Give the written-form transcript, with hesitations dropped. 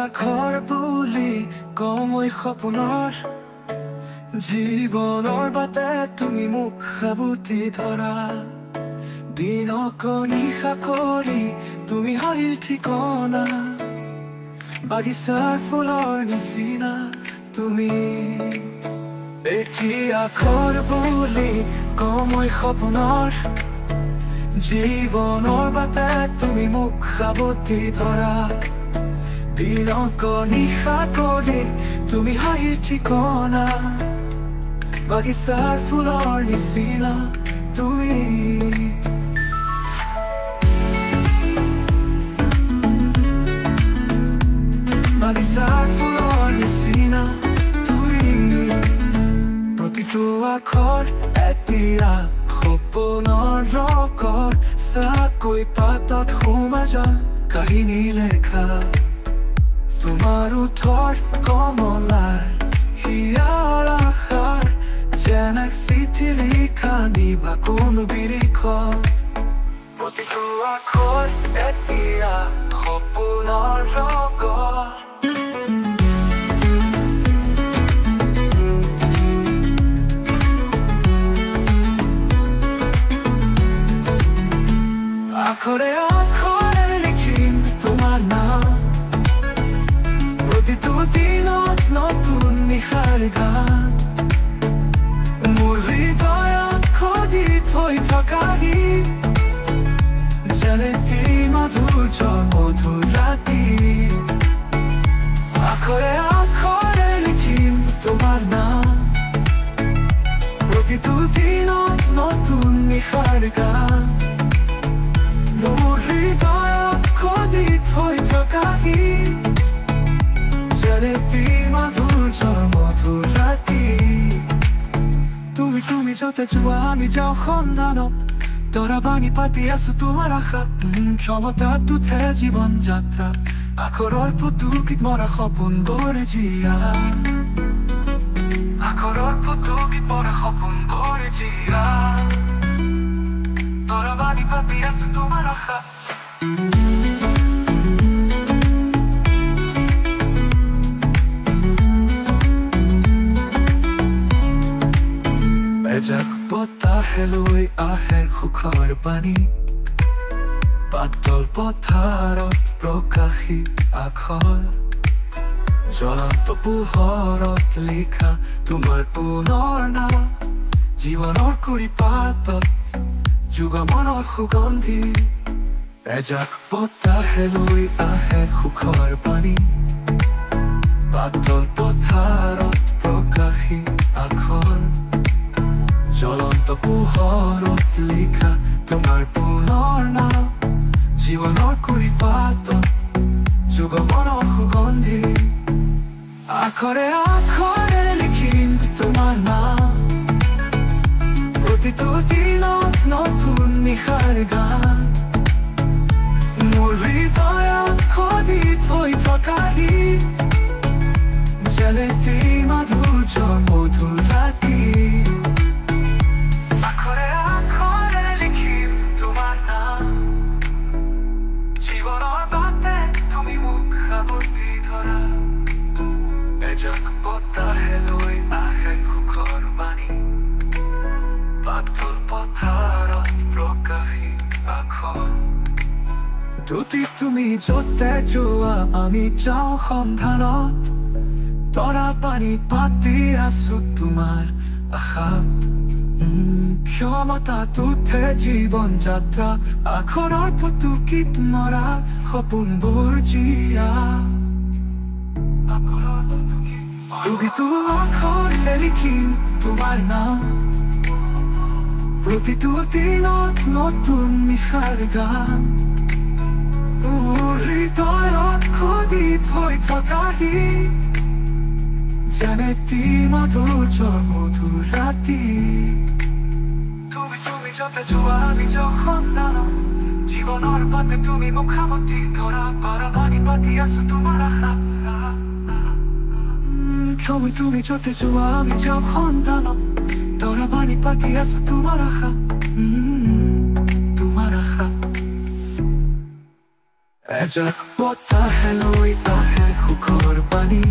আখৰ বুলি কমৈ সপোনৰ জীৱনৰ বাটে তুমি মোক সাবুতি ধৰা দিনক নিশা কৰি তুমি হাঁহিৰ ঠিকনা বাগিচাৰ ফুলৰ নিচিনা তুমি এটি আখৰ বুলি কমৈ সপোনৰ জীৱনৰ বাটে তুমি মোক সাবুতি ধৰা দিনক নিশা কৰি তুমি হাঁহিৰ ঠিকনা বাগিচাৰ ফুলৰ নিচিনা তুমি বাগিচাৰ ফুলৰ নিচিনা তুমি প্ৰতিটো আখৰ এতিয়া সপোনৰ ৰকৰ চাকৈ পাতত সোমাই যোৱা কাহিনী লেখা তোমাৰ ওঠৰ কমলাৰ হিয়াৰ আশাৰ যেনে চিঠি লিখা নিভা কোনো বিৰিখত প্ৰতিটো আখৰ এতিয়া সপোনৰ ৰগৰ আখৰে আখৰে লিখিম তোমাৰ নাম প্ৰতিটো দিনত নতুন নিশাৰ গান মোৰ হৃদয়ত খোদিত হৈ থকা গীত যেনে মাধুৰ্য মধুৰ ৰাতি আখৰে আখৰে লিখিম তোমাৰ নাম প্ৰতিটো দিনত নতুন নিশাৰ গান মোৰ হৃদয়ত খোদিত হৈ থকা গীত যেনে মাধুৰ্য মধুৰ ৰাতি তুমি য'তে যোৱা আমি যাওঁ সন্ধানত তৰা বান্ধি পাতি আছো তোমাৰ আশা ক্ষমতাটোতহে জীৱন যাত্ৰা আখৰৰ পুতুকিত মৰা সপোনবোৰ জীয়া আখৰৰ পুতুকিত মৰা সপোনবোৰ জীয়া তৰা বান্ধি পাতি আছো তোমাৰ আশা এজাক বতাহে লৈ আহে সুখৰ পানী পাতল পথাৰত প্ৰকাশী আখৰ জ্বলন্ত পোহৰত লিখা তোমাৰ পুনৰ নাম জীৱনৰ কুৰি পাতত যুগমনৰ সুগন্ধি এজাক বতাহে লৈ আহে সুখৰ পানী পাতল পথাৰত প্ৰকাশী আখৰ জ্বলন্ত পোহৰত লিখা তোমাৰ পুনৰ নাম জীৱনৰ কুৰি পাতত যুগমনৰ সুগন্ধি আখৰে আখৰে লিখিম তোমাৰ নাম প্ৰতিটো দিনত নতুন নিশাৰ গান মোৰ হৃদয়ত খোদিত হৈ থকা গীত যেনে মাধুৰ্য মধুৰ ৰাতি এজাক বতাহে লৈ আহে সুখৰ বাণী পাতল পথাৰত প্ৰকাশী আখৰ যদি তুমি য'তে যোৱা আমি যাওঁ সন্ধানত তৰা পানী পাতি আছো তোমাৰ আশা ক্ষমতাটোতহে জীৱন যাত্ৰা আখৰৰ পুতুকিত মৰা সপোনবোৰ জীয়া প্ৰতিটো আখৰে লিখিম তোমাৰ নাম প্ৰতিটো দিনত নতুন নিশাৰ গান মোৰ হৃদয়ত খোদিত হৈ থকা গীত যেনে মাধুৰ্য মধুৰ ৰাতি তুমি য'তে যোৱা আমি যাওঁ সন্ধানত জীৱনৰ বাটে তুমি মুখামুখি ধৰা পাৰা বান্ধি পাতি আছো তোমাৰ আশা তুমি য'তে যোৱা আমি যাওঁ সন্ধানত তৰা বান্ধি পাতি আছো তোমাৰ আশা তোমাৰ আশা এজাক বতাহে লৈ আহে পানী